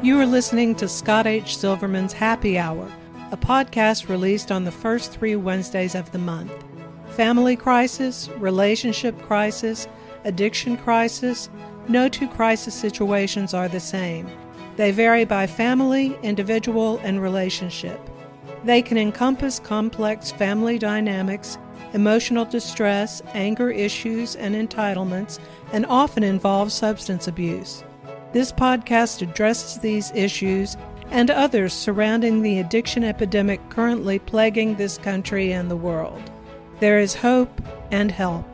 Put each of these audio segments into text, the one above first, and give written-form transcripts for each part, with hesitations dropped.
You are listening to Scott H. Silverman's Happy Hour, a podcast released on the first 3 Wednesdays of the month. Family crisis, relationship crisis, addiction crisis, no two crisis situations are the same. They vary by family, individual, and relationship. They can encompass complex family dynamics, emotional distress, anger issues, and entitlements, and often involve substance abuse. This podcast addresses these issues and others surrounding the addiction epidemic currently plaguing this country and the world. There is hope and help.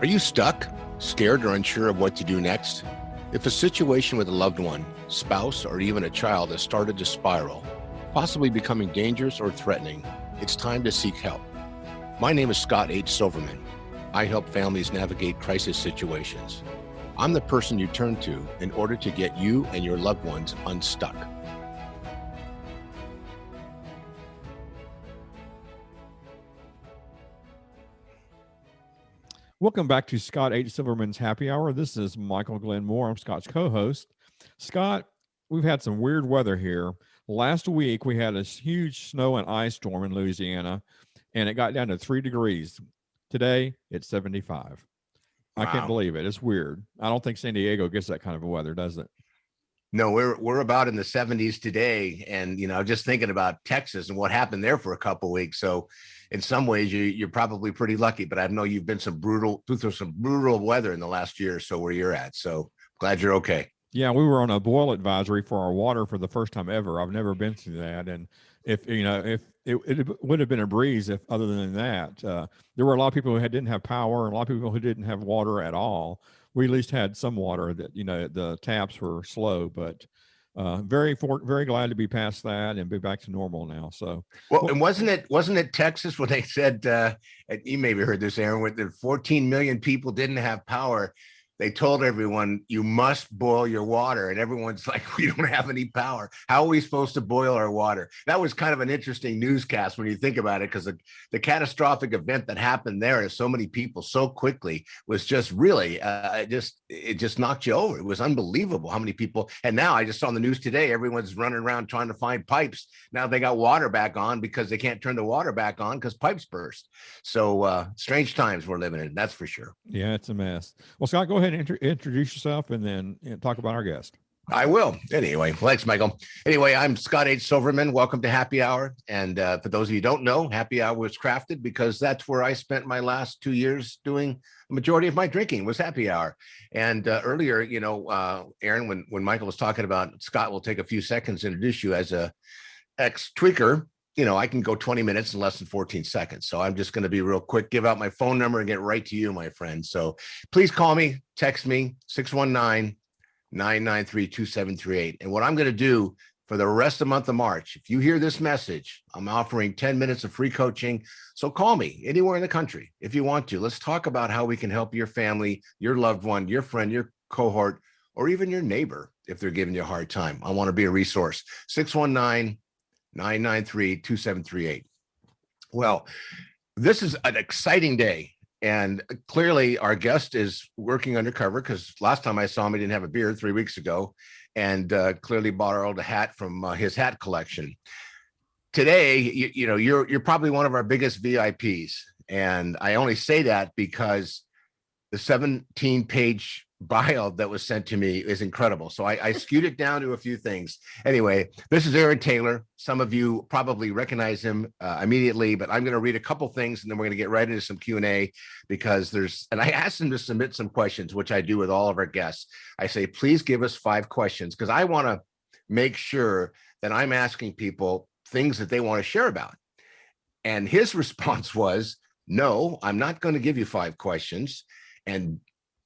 Are you stuck, scared, or unsure of what to do next? If a situation with a loved one, spouse, or even a child has started to spiral, possibly becoming dangerous or threatening, it's time to seek help. My name is Scott H. Silverman. I help families navigate crisis situations. I'm the person you turn to in order to get you and your loved ones unstuck. Welcome back to Scott H. Silverman's Happy Hour. This is Michael Glenn Moore. I'm Scott's co-host. Scott, we've had some weird weather here. Last week, we had a huge snow and ice storm in Louisiana, and it got down to 3 degrees. Today, it's 75. I can't believe it. It's weird. I don't think San Diego gets that kind of a weather, does it? No, we're about in the 70s today, and just thinking about Texas and what happened there for a couple of weeks. So, in some ways, you're probably pretty lucky. But I know you've been through some brutal weather in the last year or so where you're at. So, glad you're okay. Yeah, we were on a boil advisory for our water for the first time ever. I've never been through that, and if it would have been a breeze if other than that, there were a lot of people who didn't have power, and a lot of people who didn't have water at all. We at least had some water that, the taps were slow, but very glad to be past that and be back to normal now. So, and wasn't it Texas when they said, you maybe heard this, Aaron, where the 14 million people didn't have power? They told everyone, you must boil your water. And everyone's like, we don't have any power. How are we supposed to boil our water? That was kind of an interesting newscast when you think about it, because the catastrophic event that happened there to so many people so quickly was just really, it just knocked you over. It was unbelievable how many people. And now I just saw on the news today, everyone's running around trying to find pipes. Now they got water back on because they can't turn the water back on because pipes burst. So strange times we're living in, that's for sure. Yeah, it's a mess. Well, Scott, go ahead and introduce yourself and then talk about our guest. I will. Anyway, thanks, Michael. Anyway, I'm Scott H. Silverman. Welcome to Happy Hour. And for those of you who don't know, Happy Hour was crafted because that's where I spent my last 2 years doing the majority of my drinking was Happy Hour. And earlier, Aaron, when Michael was talking about Scott will take a few seconds to introduce you as a ex-tweaker, I can go 20 minutes in less than 14 seconds. So I'm just going to be real quick, give out my phone number and get right to you, my friend. So please call me, text me, 619-993-2738. And what I'm going to do for the rest of the month of March, if you hear this message, I'm offering 10 minutes of free coaching. So call me anywhere in the country if you want to. Let's talk about how we can help your family, your loved one, your friend, your cohort, or even your neighbor if they're giving you a hard time. I want to be a resource. 619-993-2738. Well, this is an exciting day. And clearly our guest is working undercover because last time I saw him, he didn't have a beard 3 weeks ago, and clearly borrowed a hat from his hat collection. Today, you're probably one of our biggest VIPs. And I only say that because the 17-page bio that was sent to me is incredible. So I skewed it down to a few things. Anyway, this is Aaron Taylor. Some of you probably recognize him immediately, but I'm going to read a couple things and then we're going to get right into some Q&A because and I asked him to submit some questions, which I do with all of our guests. I say, please give us 5 questions because I want to make sure that I'm asking people things that they want to share about. And his response was, no, I'm not going to give you 5 questions. And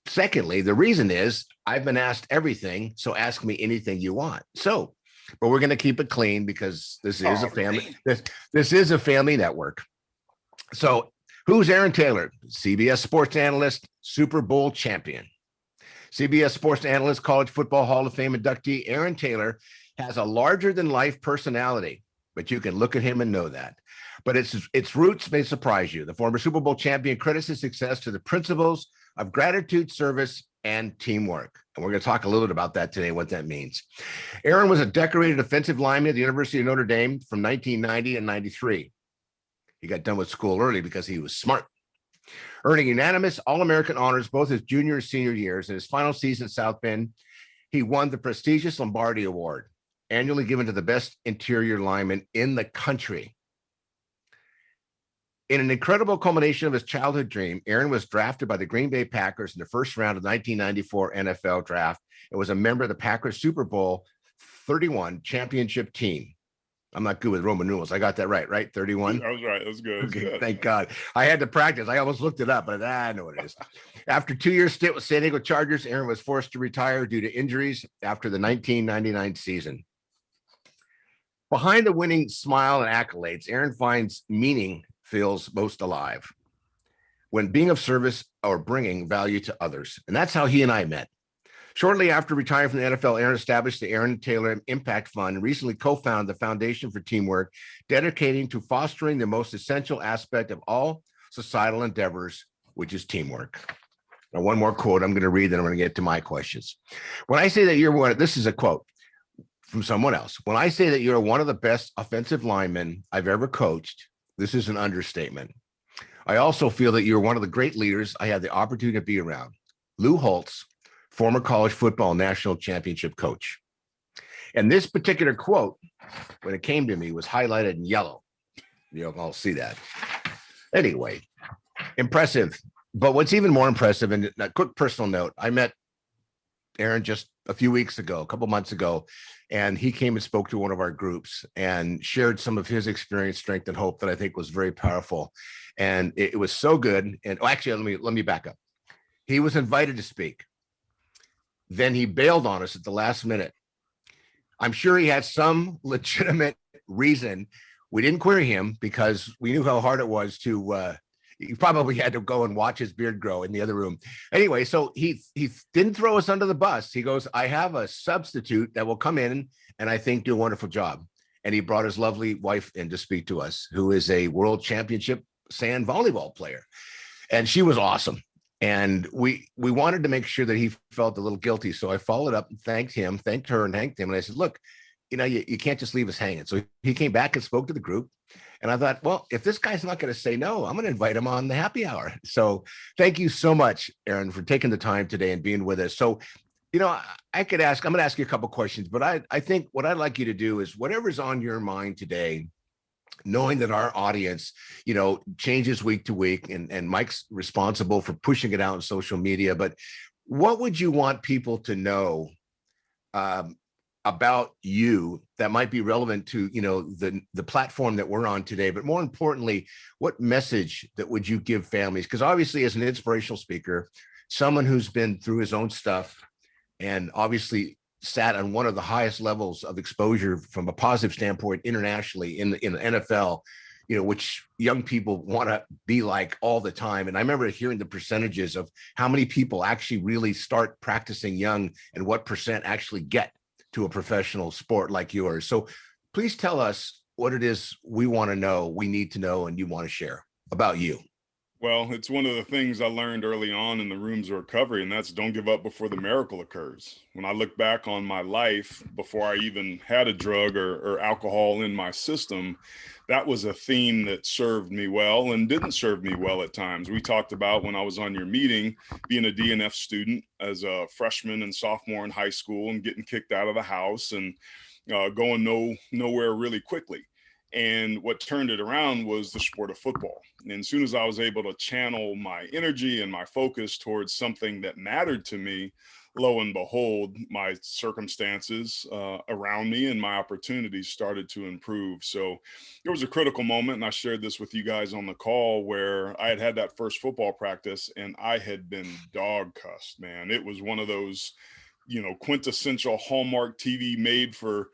secondly, the reason is I've been asked everything, so ask me anything you want. So, but we're going to keep it clean because this is a family. This is a family network. So, who's Aaron Taylor? CBS sports analyst, Super Bowl champion. CBS sports analyst, College Football Hall of Fame inductee Aaron Taylor has a larger than life personality, but you can look at him and know that. But its roots may surprise you. The former Super Bowl champion credits his success to the principles of gratitude, service, and teamwork. And we're going to talk a little bit about that today, what that means. Aaron was a decorated offensive lineman at the University of Notre Dame from 1990 and 93. He got done with school early because he was smart, earning unanimous All-American honors both his junior and senior years. In his final season at South Bend, he won the prestigious Lombardi Award, annually given to the best interior lineman in the country. In an incredible culmination of his childhood dream, Aaron was drafted by the Green Bay Packers in the first round of the 1994 NFL draft and was a member of the Packers Super Bowl 31 championship team. I'm not good with Roman numerals. I got that right? 31? I was right. That was good. Okay, good. Thank God. I had to practice. I almost looked it up, but I know what it is. After 2 years stint with San Diego Chargers, Aaron was forced to retire due to injuries after the 1999 season. Behind the winning smile and accolades, Aaron finds meaning feels most alive when being of service or bringing value to others. And that's how he and I met. Shortly after retiring from the NFL, Aaron established the Aaron Taylor Impact Fund and recently co-founded the Foundation for Teamwork, dedicating to fostering the most essential aspect of all societal endeavors, which is teamwork. Now, one more quote I'm going to read, then I'm going to get to my questions. When I say that you're one, this is a quote from someone else. When I say that you're one of the best offensive linemen I've ever coached, this is an understatement. I also feel that you're one of the great leaders I had the opportunity to be around. Lou Holtz, former college football national championship coach. And this particular quote, when it came to me, was highlighted in yellow. You'll all see that. Anyway, impressive. But what's even more impressive, and a quick personal note, I met Aaron just a few weeks ago, a couple months ago, and he came and spoke to one of our groups and shared some of his experience, strength, and hope that I think was very powerful. And it was so good. And actually, let me back up. He was invited to speak. Then he bailed on us at the last minute. I'm sure he had some legitimate reason. We didn't query him because we knew how hard it was to, he probably had to go and watch his beard grow in the other room. Anyway, so he didn't throw us under the bus. He goes, I have a substitute that will come in and I think do a wonderful job. And he brought his lovely wife in to speak to us, who is a world championship sand volleyball player. And she was awesome. And we wanted to make sure that he felt a little guilty. So I followed up and thanked her and thanked him. And I said, look, you can't just leave us hanging. So he came back and spoke to the group. And I thought, well, if this guy's not going to say no, I'm going to invite him on the happy hour. So thank you so much, Aaron, for taking the time today and being with us. So, I could ask, I'm going to ask you a couple questions, but I think what I'd like you to do is whatever's on your mind today, knowing that our audience, changes week to week, and Mike's responsible for pushing it out on social media, but what would you want people to know about you that might be relevant to, the platform that we're on today, but more importantly, what message that would you give families? Because obviously as an inspirational speaker, someone who's been through his own stuff and obviously sat on one of the highest levels of exposure from a positive standpoint internationally in the NFL, which young people want to be like all the time. And I remember hearing the percentages of how many people actually really start practicing young and what percent actually get to a professional sport like yours. So please tell us what it is we want to know, we need to know, and you want to share about you. Well, it's one of the things I learned early on in the rooms of recovery, and that's don't give up before the miracle occurs. When I look back on my life before I even had a drug or alcohol in my system, that was a theme that served me well and didn't serve me well at times. We talked about when I was on your meeting, being a DNF student as a freshman and sophomore in high school and getting kicked out of the house and going nowhere really quickly. And what turned it around was the sport of football. And as soon as I was able to channel my energy and my focus towards something that mattered to me, lo and behold, my circumstances around me and my opportunities started to improve. So there was a critical moment, and I shared this with you guys on the call, where I had that first football practice and I had been dog cussed, man. It was one of those, quintessential Hallmark TV made for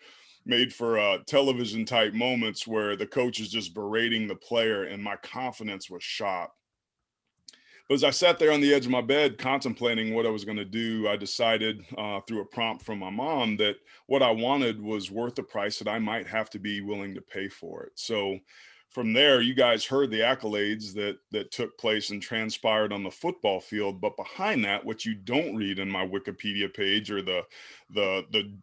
television type moments where the coach is just berating the player and my confidence was shot. But as I sat there on the edge of my bed contemplating what I was going to do, I decided through a prompt from my mom that what I wanted was worth the price that I might have to be willing to pay for it. So from there, you guys heard the accolades that took place and transpired on the football field. But behind that, what you don't read in my Wikipedia page or the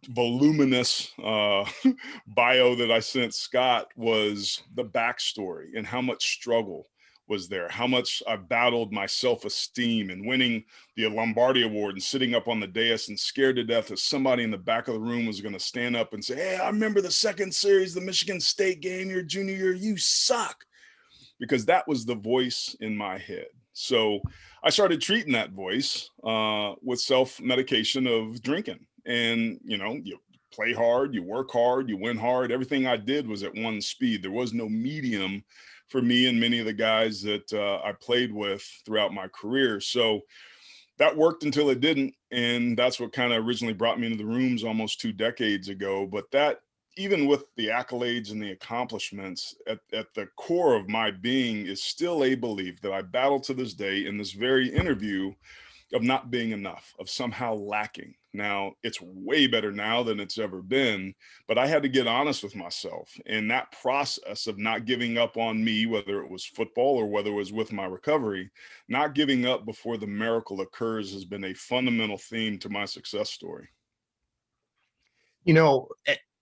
voluminous bio that I sent Scott was the backstory and how much struggle was there, how much I battled my self-esteem and winning the Lombardi Award and sitting up on the dais and scared to death that somebody in the back of the room was going to stand up and say, hey, I remember the second series, the Michigan State game, your junior year, you suck. Because that was the voice in my head. So I started treating that voice with self-medication of drinking. And, you know, you play hard, you work hard, you win hard. Everything I did was at one speed. There was no medium for me and many of the guys that I played with throughout my career. So that worked until it didn't. And that's what kind of originally brought me into the rooms almost 2 decades ago. But that, even with the accolades and the accomplishments, at the core of my being is still a belief that I battle to this day in this very interview of not being enough, of somehow lacking. Now, it's way better now than it's ever been, but I had to get honest with myself. And that process of not giving up on me, whether it was football or whether it was with my recovery, not giving up before the miracle occurs has been a fundamental theme to my success story. You know,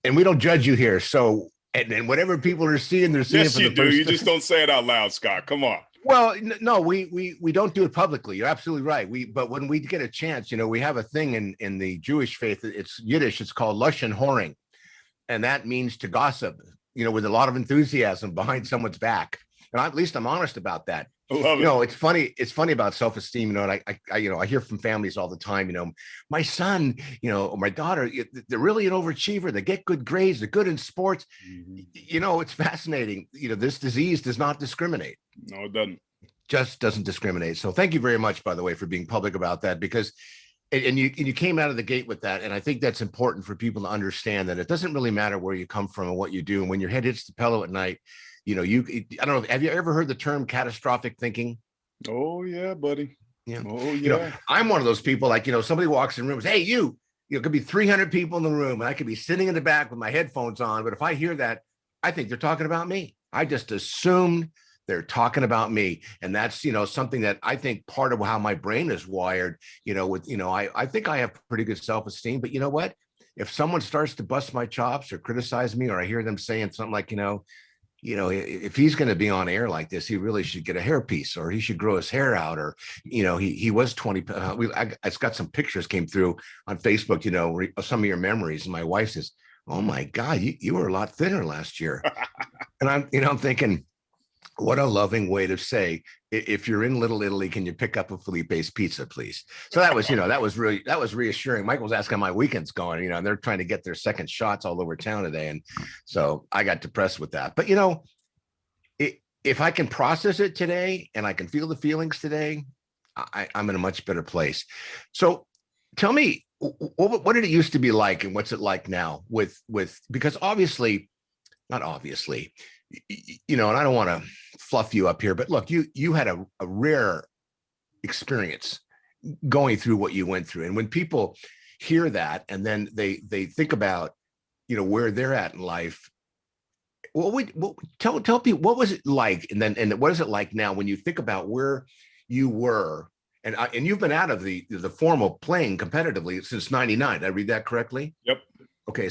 and we don't judge you here. So, and whatever people are seeing, they're seeing. Yes, for you the do. first You just don't say it out loud, Scott. Come on. Well, no, we don't do it publicly. You're absolutely right. But when we get a chance, you know, we have a thing in the Jewish faith. It's Yiddish. It's called lashon horing, and that means to gossip. You know, with a lot of enthusiasm behind someone's back. And at least I'm honest about that. I love it. You know, it's funny. It's funny about self-esteem. You know, and I hear from families all the time. You know, my son, you know, or my daughter, they're really an overachiever. They get good grades. They're good in sports. Mm-hmm. You know, it's fascinating. You know, this disease does not discriminate. No, it doesn't. Just doesn't discriminate. So thank you very much, by the way, for being public about that, because and you came out of the gate with that. And I think that's important for people to understand that it doesn't really matter where you come from and what you do. And when your head hits the pillow at night, you know, I don't know, have you ever heard the term catastrophic thinking? Oh, yeah, buddy. Yeah. Oh, yeah. You know, I'm one of those people, like, you know, somebody walks in rooms, hey, you know, it could be 300 people in the room and I could be sitting in the back with my headphones on. But if I hear that, I think they're talking about me. I just assumed they're talking about me. And that's, you know, something that I think part of how my brain is wired, you know, with, you know, I think I have pretty good self-esteem, but you know what? If someone starts to bust my chops or criticize me, or I hear them saying something like, you know, if he's going to be on air like this, he really should get a hairpiece, or he should grow his hair out, or, you know, he was 20. I got some pictures came through on Facebook, you know, some of your memories. And my wife says, oh my God, you were a lot thinner last year. And I'm thinking, what a loving way to say, if you're in Little Italy, can you pick up a Felipe's pizza, please? So that was, you know, that was reassuring. Michael's asking how my weekend's going, you know, and they're trying to get their second shots all over town today. And so I got depressed with that. But, you know, if I can process it today and I can feel the feelings today, I'm in a much better place. So tell me, what did it used to be like and what's it like now with, because not obviously, you know, and I don't want to fluff you up here, but look, you had a rare experience going through what you went through. And when people hear that and then they think about, you know, where they're at in life, tell people, what was it like? And what is it like now when you think about where you were? And you've been out of the formal playing competitively since '99. Did I read that correctly? Yep. Okay,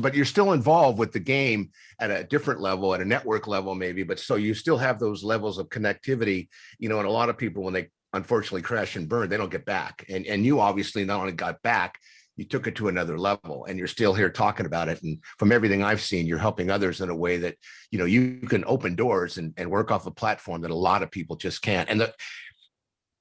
but you're still involved with the game at a different level, at a network level, maybe. But so you still have those levels of connectivity, you know. And a lot of people, when they unfortunately crash and burn, they don't get back. And you obviously not only got back, you took it to another level, and you're still here talking about it. And from everything I've seen, you're helping others in a way that, you know, you can open doors and work off a platform that a lot of people just can't. And the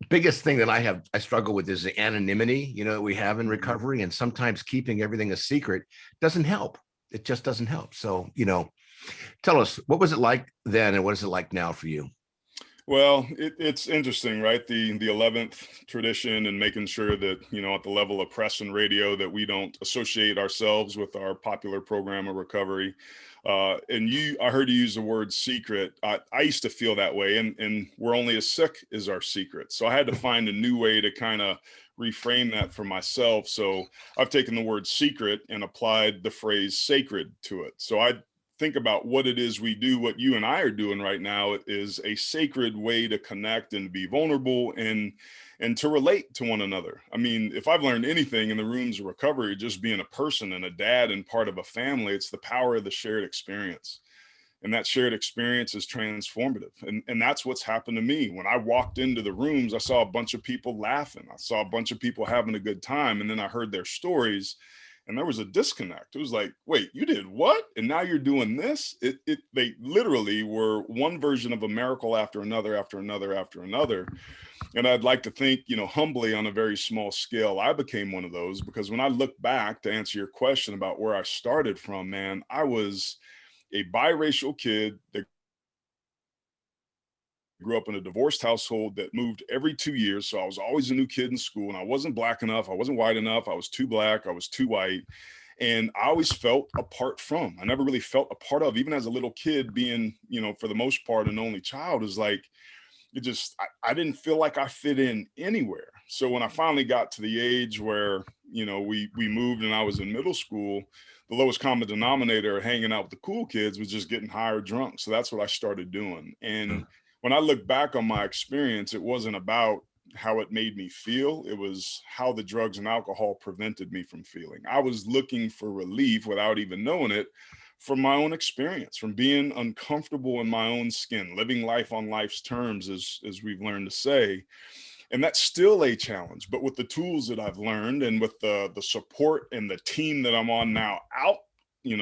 biggest thing that I struggle with is the anonymity, you know, that we have in recovery, and sometimes keeping everything a secret doesn't help. It just doesn't help. So, you know, tell us, what was it like then and what is it like now for you? Well, it's interesting, right? The 11th tradition, and making sure that, you know, at the level of press and radio, that we don't associate ourselves with our popular program of recovery. I heard you use the word secret. I used to feel that way, and we're only as sick as our secret. So I had to find a new way to kind of reframe that for myself. So I've taken the word secret and applied the phrase sacred to it. So I think about what it is we do, what you and I are doing right now is a sacred way to connect and be vulnerable and to relate to one another. I mean, if I've learned anything in the rooms of recovery, just being a person and a dad and part of a family, it's the power of the shared experience. And that shared experience is transformative. And that's what's happened to me. When I walked into the rooms, I saw a bunch of people laughing. I saw a bunch of people having a good time. And then I heard their stories and there was a disconnect. It was like, wait, you did what? And now you're doing this? They literally were one version of a miracle after another, after another, after another. And I'd like to think, humbly on a very small scale, I became one of those, because when I look back to answer your question about where I started from, man, I was a biracial kid that grew up in a divorced household that moved every 2 years. So I was always a new kid in school, and I wasn't black enough. I wasn't white enough. I was too black. I was too white. And I always felt apart from. I never really felt a part of, even as a little kid, being, for the most part, an only child, is like, I didn't feel like I fit in anywhere. So when I finally got to the age where, we moved and I was in middle school, the lowest common denominator hanging out with the cool kids was just getting high or drunk. So that's what I started doing. And when I look back on my experience, it wasn't about how it made me feel. It was how the drugs and alcohol prevented me from feeling. I was looking for relief without even knowing it from my own experience, from being uncomfortable in my own skin, living life on life's terms, as we've learned to say. And that's still a challenge, but with the tools that I've learned and with the support and the team that I'm on now out,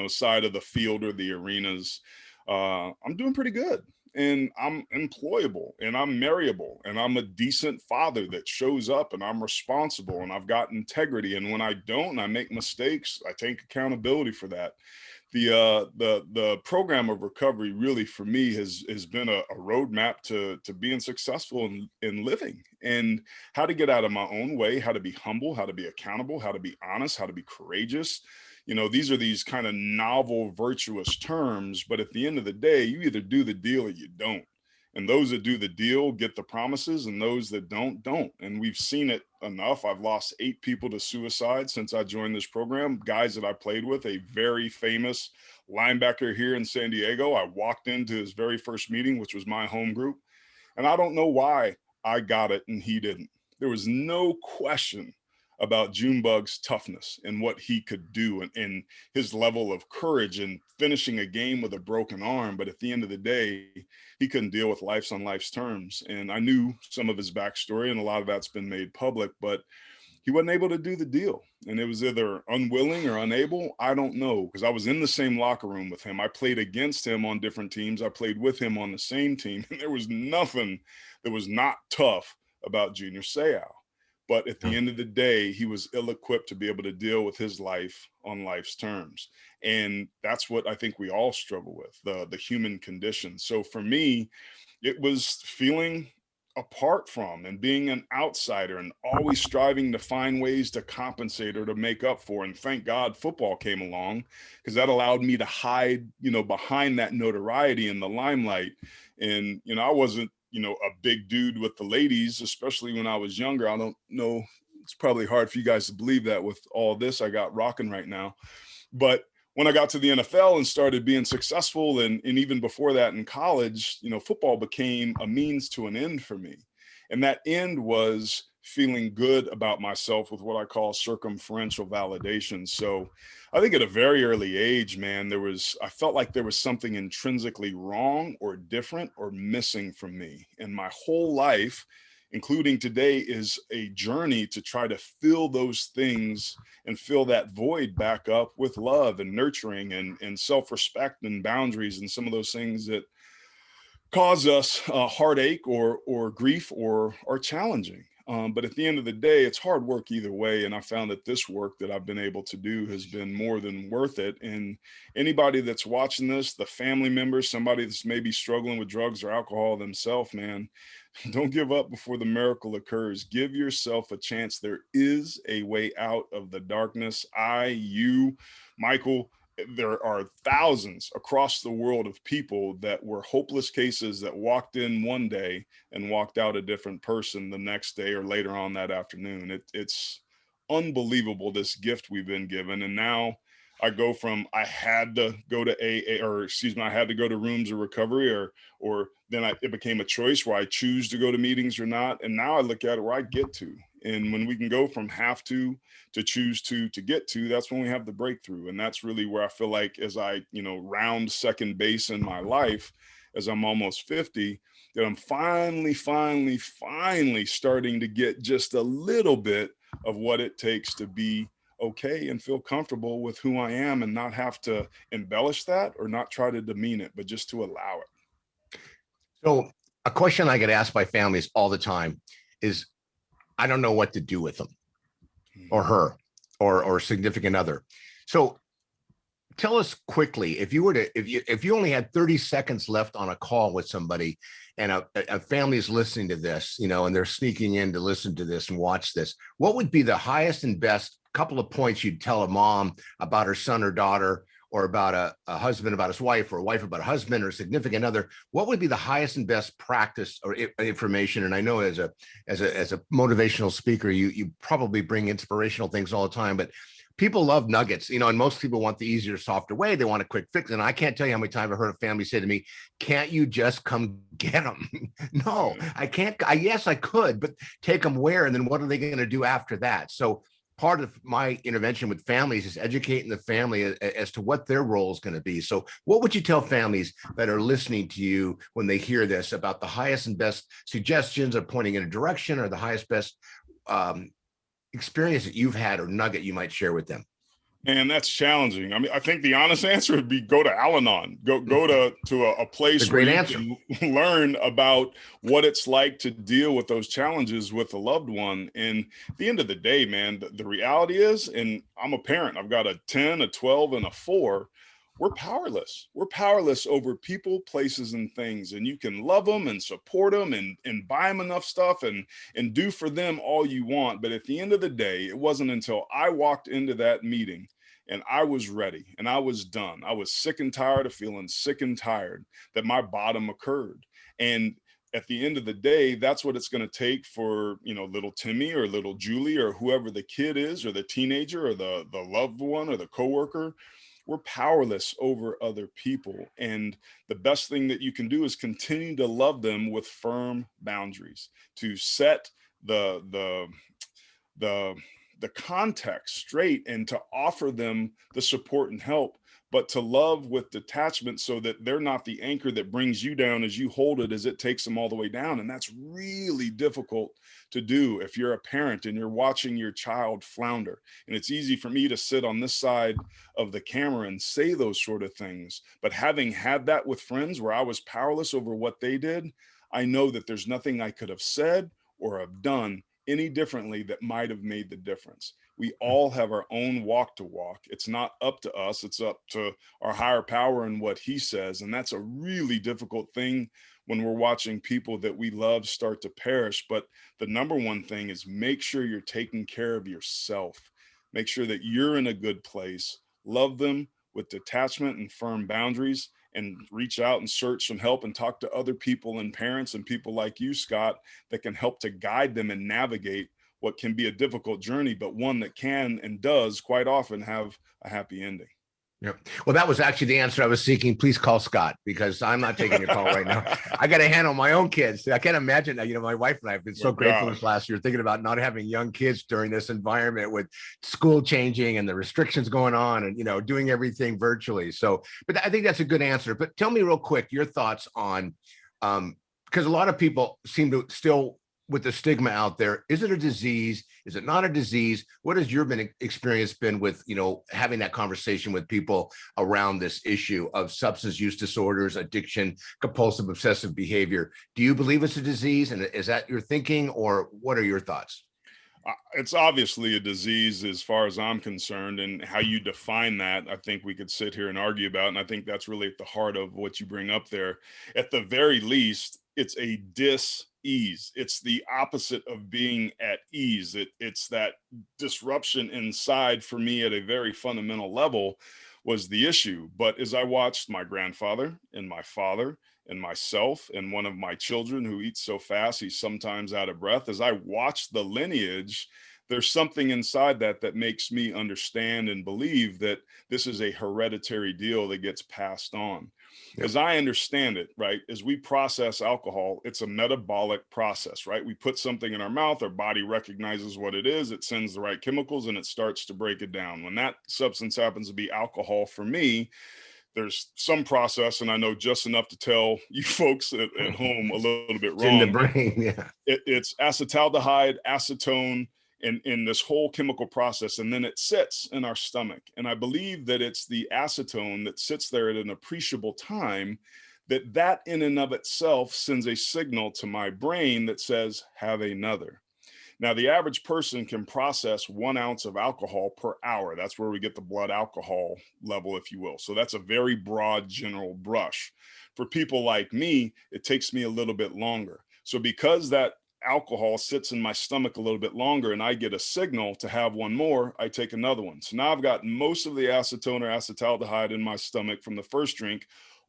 side of the field or the arenas, I'm doing pretty good. And I'm employable and I'm marryable and I'm a decent father that shows up and I'm responsible and I've got integrity. And when I don't, and I make mistakes, I take accountability for that. The program of recovery really for me has been a roadmap to being successful in living, and how to get out of my own way, how to be humble, how to be accountable, how to be honest, how to be courageous. These are these kind of novel, virtuous terms, but at the end of the day, you either do the deal or you don't. And those that do the deal get the promises, and those that don't. And we've seen it enough. I've lost 8 people to suicide since I joined this program, guys that I played with, a very famous linebacker here in San Diego. I walked into his very first meeting, which was my home group. And I don't know why I got it and he didn't. There was no question about Junebug's toughness and what he could do, and his level of courage and finishing a game with a broken arm. But at the end of the day, he couldn't deal with life's on life's terms. And I knew some of his backstory, and a lot of that's been made public, but he wasn't able to do the deal. And it was either unwilling or unable. I don't know, because I was in the same locker room with him. I played against him on different teams. I played with him on the same team. And there was nothing that was not tough about Junior Seau. But at the end of the day, he was ill-equipped to be able to deal with his life on life's terms. And that's what I think we all struggle with, the human condition. So for me, it was feeling apart from and being an outsider and always striving to find ways to compensate or to make up for. And thank God football came along, because that allowed me to hide, behind that notoriety in the limelight. And, I wasn't, a big dude with the ladies, especially when I was younger. I don't know. It's probably hard for you guys to believe that with all this I got rocking right now. But when I got to the NFL and started being successful, and even before that in college, football became a means to an end for me. And that end was feeling good about myself with what I call circumferential validation. So I think at a very early age, man, I felt like there was something intrinsically wrong or different or missing from me. And my whole life, including today, is a journey to try to fill those things and fill that void back up with love and nurturing and self-respect and boundaries and some of those things that cause us heartache or grief or are challenging. But at the end of the day, it's hard work either way. And I found that this work that I've been able to do has been more than worth it. And anybody that's watching this, the family members, somebody that's maybe struggling with drugs or alcohol themselves, man, don't give up before the miracle occurs. Give yourself a chance. There is a way out of the darkness. You, Michael, there are thousands across the world of people that were hopeless cases that walked in one day and walked out a different person the next day or later on that afternoon. It's unbelievable, this gift we've been given. And now I go from I had to go to AA, or excuse me, I had to go to rooms of recovery, or then it became a choice where I choose to go to meetings or not. And now I look at it where I get to. And when we can go from have to choose to get to, that's when we have the breakthrough. And that's really where I feel like, as I, round second base in my life, as I'm almost 50, that I'm finally starting to get just a little bit of what it takes to be okay and feel comfortable with who I am, and not have to embellish that or not try to demean it, but just to allow it. So a question I get asked by families all the time is, I don't know what to do with them or her or significant other. So tell us quickly, if you only had 30 seconds left on a call with somebody, and a family is listening to this, and they're sneaking in to listen to this and watch this, what would be the highest and best couple of points you'd tell a mom about her son or daughter, or about a husband about his wife, or a wife about a husband or a significant other? What would be the highest and best practice or information? And I know as a motivational speaker, you probably bring inspirational things all the time, but people love nuggets, and most people want the easier, softer way. They want a quick fix. And I can't tell you how many times I've heard a family say to me, can't you just come get them? No, I can't. Yes, I could, but take them where? And then what are they going to do after that? So part of my intervention with families is educating the family as to what their role is going to be. So what would you tell families that are listening to you when they hear this about the highest and best suggestions or pointing in a direction, or the highest, best experience that you've had or nugget you might share with them? And that's challenging. I mean, I think the honest answer would be go to Al-Anon, go to a place where you can learn about what it's like to deal with those challenges with a loved one. And at the end of the day, man, the reality is, and I'm a parent, I've got a 10, a 12, and a 4. We're powerless. We're powerless over people, places, and things. And you can love them and support them and buy them enough stuff and do for them all you want. But at the end of the day, it wasn't until I walked into that meeting and I was ready and I was done, I was sick and tired of feeling sick and tired, that my bottom occurred. And at the end of the day, that's what it's going to take for, little Timmy or little Julie or whoever the kid is, or the teenager or the loved one or the coworker. We're powerless over other people. And the best thing that you can do is continue to love them with firm boundaries, to set the context straight, and to offer them the support and help, but to love with detachment, so that they're not the anchor that brings you down as you hold it, as it takes them all the way down. And that's really difficult to do if you're a parent and you're watching your child flounder. And it's easy for me to sit on this side of the camera and say those sort of things, but having had that with friends where I was powerless over what they did, I know that there's nothing I could have said or have done any differently that might have made the difference. We all have our own walk to walk. It's not up to us. It's up to our higher power and what he says. And that's a really difficult thing when we're watching people that we love start to perish. But the number one thing is make sure you're taking care of yourself. Make sure that you're in a good place. Love them with detachment and firm boundaries, and reach out and search some help and talk to other people and parents and people like you, Scott, that can help to guide them and navigate what can be a difficult journey, but one that can and does quite often have a happy ending. Yeah. Well, that was actually the answer I was seeking. Please call Scott, because I'm not taking your call right now. I got to handle my own kids. I can't imagine that. My wife and I have been so grateful this last year, thinking about not having young kids during this environment with school changing and the restrictions going on, and, doing everything virtually. So, but I think that's a good answer. But tell me real quick, your thoughts on, because a lot of people seem to still, with the stigma out there, is it a disease? Is it not a disease? What has your experience been with, having that conversation with people around this issue of substance use disorders, addiction, compulsive obsessive behavior? Do you believe it's a disease? And is that your thinking, or what are your thoughts? It's obviously a disease as far as I'm concerned, and how you define that, I think we could sit here and argue about. And I think that's really at the heart of what you bring up there. At the very least, it's a dis-ease. It's the opposite of being at ease. It's that disruption inside, for me, at a very fundamental level, was the issue. But as I watched my grandfather and my father and myself and one of my children who eats so fast he's sometimes out of breath, as I watched the lineage there's something inside that makes me understand and believe that this is a hereditary deal that gets passed on. As I understand it, right, as we process alcohol, it's a metabolic process, right? We put something in our mouth, our body recognizes what it is, it sends the right chemicals, and it starts to break it down. When that substance happens to be alcohol for me, there's some process, and I know just enough to tell you folks at home a little bit It's wrong. in the brain, yeah. It's acetaldehyde, acetone, and in this whole chemical process, and then it sits in our stomach. And I believe that it's the acetone that sits there at an appreciable time, that in and of itself sends a signal to my brain that says, have another. Now, the average person can process 1 ounce of alcohol per hour. That's where we get the blood alcohol level, if you will. So that's a very broad general brush. For people like me, it takes me a little bit longer. So because that alcohol sits in my stomach a little bit longer and I get a signal to have one more, I take another one. So now I've got most of the acetone or acetaldehyde in my stomach from the first drink,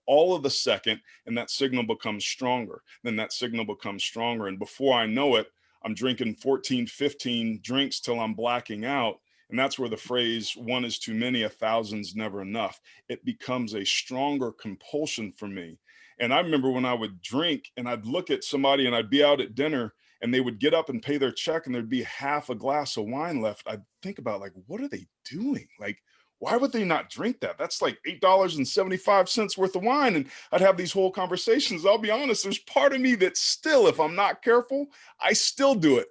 all of the second, and that signal becomes stronger. Then that signal becomes stronger. And before I know it, I'm drinking 14, 15 drinks till I'm blacking out. And that's where the phrase, one is too many, 1,000's never enough. It becomes a stronger compulsion for me. And I remember when I would drink and I'd look at somebody and I'd be out at dinner and they would get up and pay their check and there'd be half a glass of wine left. I'd think about, like, what are they doing? Like, why would they not drink that? That's like $8.75 worth of wine. And I'd have these whole conversations. I'll be honest, there's part of me that still, if I'm not careful, I still do it.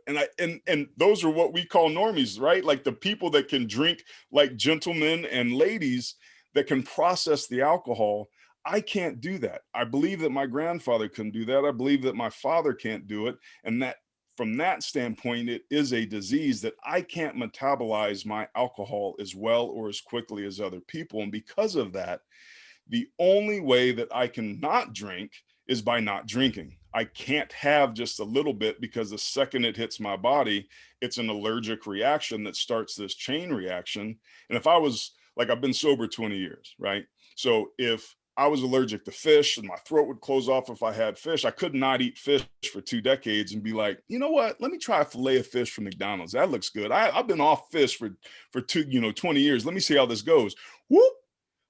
And those are what we call normies, right? Like the people that can drink like gentlemen and ladies that can process the alcohol. I can't do that. I believe that my grandfather couldn't do that. I believe that my father can't do it. And that from that standpoint, it is a disease that I can't metabolize my alcohol as well or as quickly as other people. And because of that, the only way that I can not drink is by not drinking. I can't have just a little bit, because the second it hits my body, it's an allergic reaction that starts this chain reaction. And if I was, like, I've been sober 20 years, right? So if I was allergic to fish and my throat would close off if I had fish, I could not eat fish for 2 decades and be like, you know what, let me try a fillet of fish from McDonald's. That looks good. I've been off fish for 20 years. Let me see how this goes. Whoop.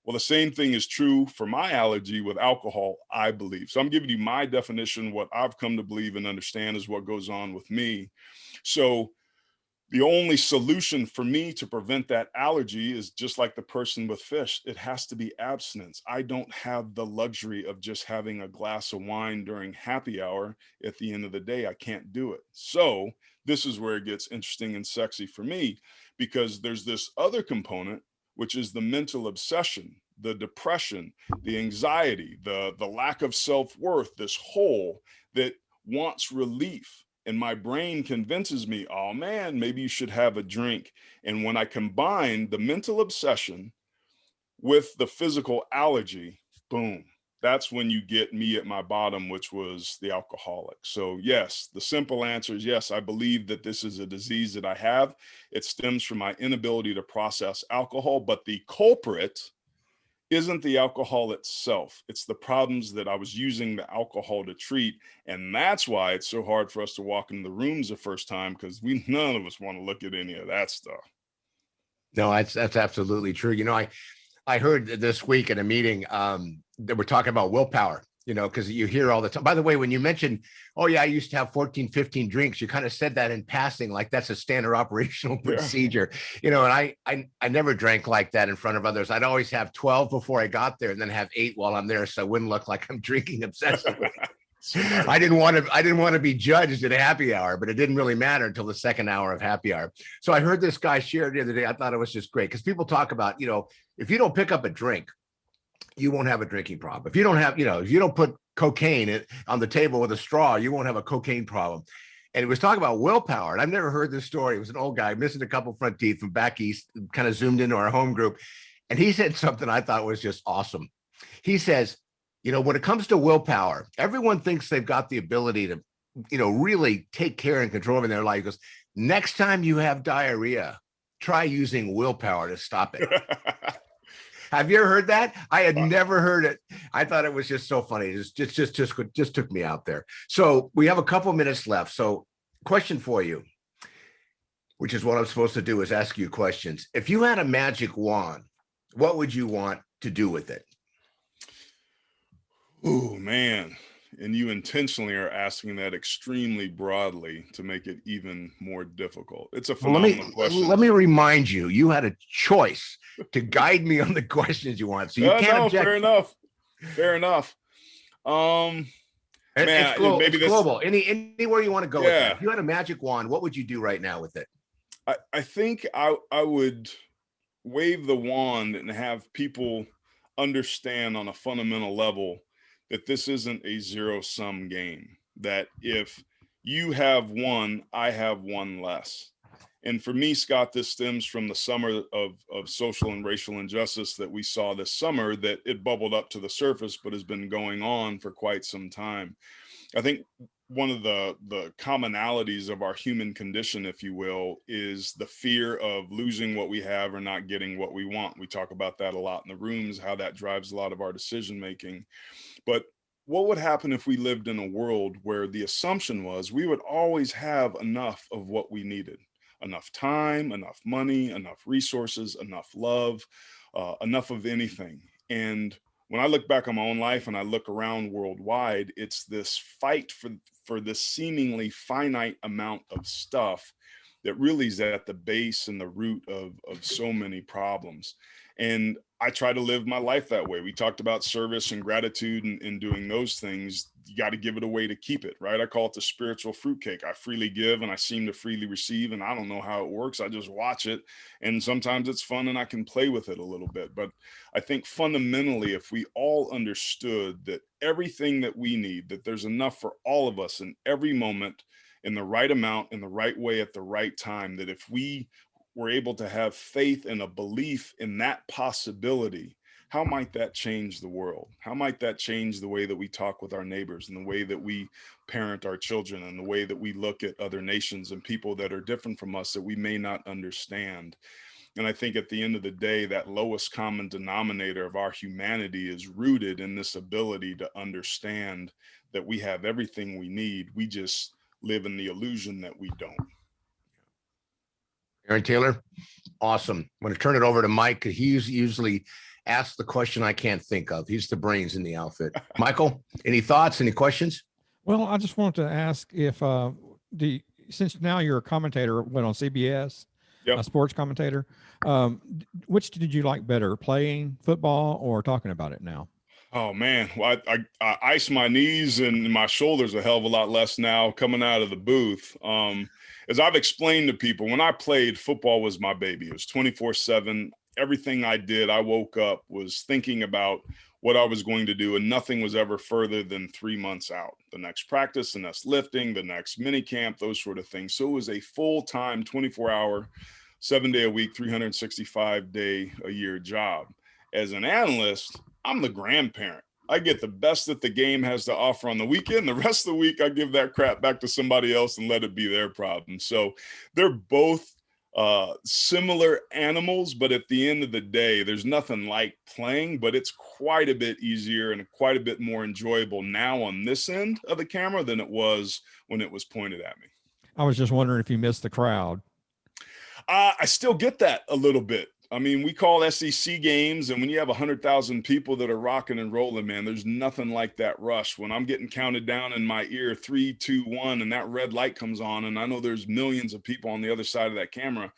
Well, the same thing is true for my allergy with alcohol, I believe. So I'm giving you my definition. What I've come to believe and understand is what goes on with me. So the only solution for me to prevent that allergy is just like the person with fish. It has to be abstinence. I don't have the luxury of just having a glass of wine during happy hour at the end of the day. I can't do it. So this is where it gets interesting and sexy for me, because there's this other component, which is the mental obsession, the depression, the anxiety, the lack of self-worth, this hole that wants relief. And my brain convinces me, oh man, maybe you should have a drink. And when I combine the mental obsession with the physical allergy, boom, that's when you get me at my bottom, which was the alcoholic. So yes, the simple answer is yes, I believe that this is a disease that I have. It stems from my inability to process alcohol, but the culprit isn't the alcohol itself. It's the problems that I was using the alcohol to treat. And that's why it's so hard for us to walk into the rooms the first time, because none of us want to look at any of that stuff. No, that's absolutely true. I heard this week in a meeting that we're talking about willpower, because you hear all the time. By the way, when you mentioned, oh yeah, I used to have 14, 15 drinks, you kind of said that in passing, like that's a standard operational procedure, and I never drank like that in front of others. I'd always have 12 before I got there and then have 8 while I'm there, so I wouldn't look like I'm drinking obsessively. I didn't want to be judged at a happy hour, but it didn't really matter until the second hour of happy hour. So I heard this guy share the other day. I thought it was just great, because people talk about, if you don't pick up a drink, you won't have a drinking problem. If you don't have, if you don't put cocaine on the table with a straw, you won't have a cocaine problem. And he was talking about willpower. And I've never heard this story. It was an old guy missing a couple front teeth from back east, kind of zoomed into our home group. And he said something I thought was just awesome. He says, when it comes to willpower, everyone thinks they've got the ability to, really take care and control in their life. He goes, next time you have diarrhea, try using willpower to stop it. Have you ever heard that? I had never heard it. I thought it was just so funny. It just took me out there. So we have a couple minutes left. So question for you. which is what I'm supposed to do, is ask you questions. If you had a magic wand, what would you want to do with it? Oh, man. And you intentionally are asking that extremely broadly to make it even more difficult. It's a phenomenal question. Let me remind you, you had a choice to guide me on the questions you want. So you can't object. Fair enough. Fair enough. Man, it's global. Anywhere you want to go with that. If you had a magic wand, what would you do right now with it? I think I would wave the wand and have people understand on a fundamental level that this isn't a zero-sum game, that if you have one, I have one less. And for me, Scott, this stems from the summer of social and racial injustice that we saw this summer, that it bubbled up to the surface, but has been going on for quite some time. I think one of the commonalities of our human condition, if you will, is the fear of losing what we have or not getting what we want. We talk about that a lot in the rooms, how that drives a lot of our decision making. But what would happen if we lived in a world where the assumption was we would always have enough of what we needed? Enough time, enough money, enough resources, enough love, enough of anything. And when I look back on my own life and I look around worldwide, it's this fight for this seemingly finite amount of stuff that really is at the base and the root of so many problems. And I try to live my life that way. We talked about service and gratitude and doing those things. You got to give it away to keep it, right? I call it the spiritual fruitcake. I freely give and I seem to freely receive, and I don't know how it works. I just watch it, and sometimes it's fun and I can play with it a little bit. But I think fundamentally, if we all understood that everything that we need, that there's enough for all of us in every moment, in the right amount, in the right way, at the right time, that if we were able to have faith and a belief in that possibility, how might that change the world? How might that change the way that we talk with our neighbors and the way that we parent our children and the way that we look at other nations and people that are different from us that we may not understand? And I think at the end of the day, that lowest common denominator of our humanity is rooted in this ability to understand that we have everything we need. We just live in the illusion that we don't. Aaron Taylor, awesome. I'm going to turn it over to Mike, because he's usually asks the question I can't think of. He's the brains in the outfit. Michael, any thoughts, any questions? Well, I just wanted to ask if, since now you're a commentator, went on CBS, Yep. A sports commentator, which did you like better, playing football or talking about it now? Oh man, well, I ice my knees and my shoulders a hell of a lot less now coming out of the booth. As I've explained to people, when I played, football was my baby. It was 24/7. Everything I did, I woke up, was thinking about what I was going to do, and nothing was ever further than 3 months out. The next practice, the next lifting, the next mini camp, those sort of things. So it was a full-time, 24-hour, 7-day-a-week, 365-day-a-year job. As an analyst, I'm the grandparent. I get the best that the game has to offer on the weekend. The rest of the week, I give that crap back to somebody else and let it be their problem. So they're both similar animals, but at the end of the day, there's nothing like playing, but it's quite a bit easier and quite a bit more enjoyable now on this end of the camera than it was when it was pointed at me. I was just wondering if you missed the crowd. I still get that a little bit. I mean, we call SEC games, and when you have 100,000 people that are rocking and rolling, man, there's nothing like that rush. When I'm getting counted down in my ear, 3, 2, 1, and that red light comes on, and I know there's millions of people on the other side of that camera,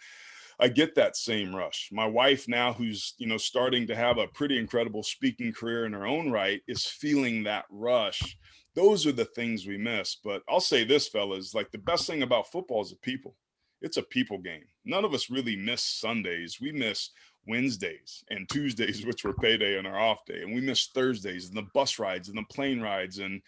I get that same rush. My wife now, who's, starting to have a pretty incredible speaking career in her own right, is feeling that rush. Those are the things we miss. But I'll say this, fellas, like, the best thing about football is the people. It's a people game. None of us really miss Sundays. We miss Wednesdays and Tuesdays, which were payday and our off day. And we miss Thursdays and the bus rides and the plane rides and,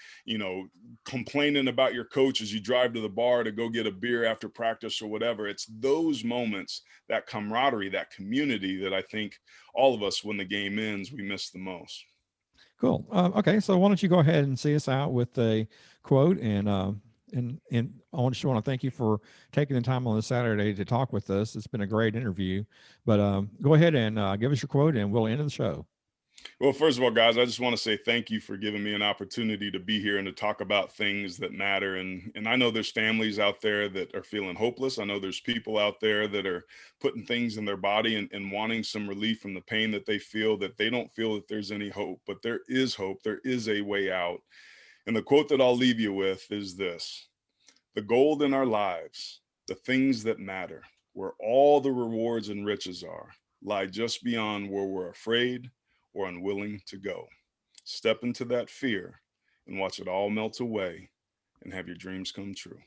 complaining about your coach as you drive to the bar to go get a beer after practice or whatever. It's those moments, that camaraderie, that community, that I think all of us, when the game ends, we miss the most. Cool. Okay. So why don't you go ahead and see us out with a quote, and I just want to thank you for taking the time on this Saturday to talk with us. It's been a great interview, but go ahead and give us your quote and we'll end the show. Well, first of all, guys, I just want to say thank you for giving me an opportunity to be here and to talk about things that matter. And I know there's families out there that are feeling hopeless. I know there's people out there that are putting things in their body and wanting some relief from the pain that they feel, that they don't feel that there's any hope. But there is hope. There is a way out. And the quote that I'll leave you with is this: the gold in our lives, the things that matter, where all the rewards and riches are, lie just beyond where we're afraid or unwilling to go. Step into that fear and watch it all melt away and have your dreams come true.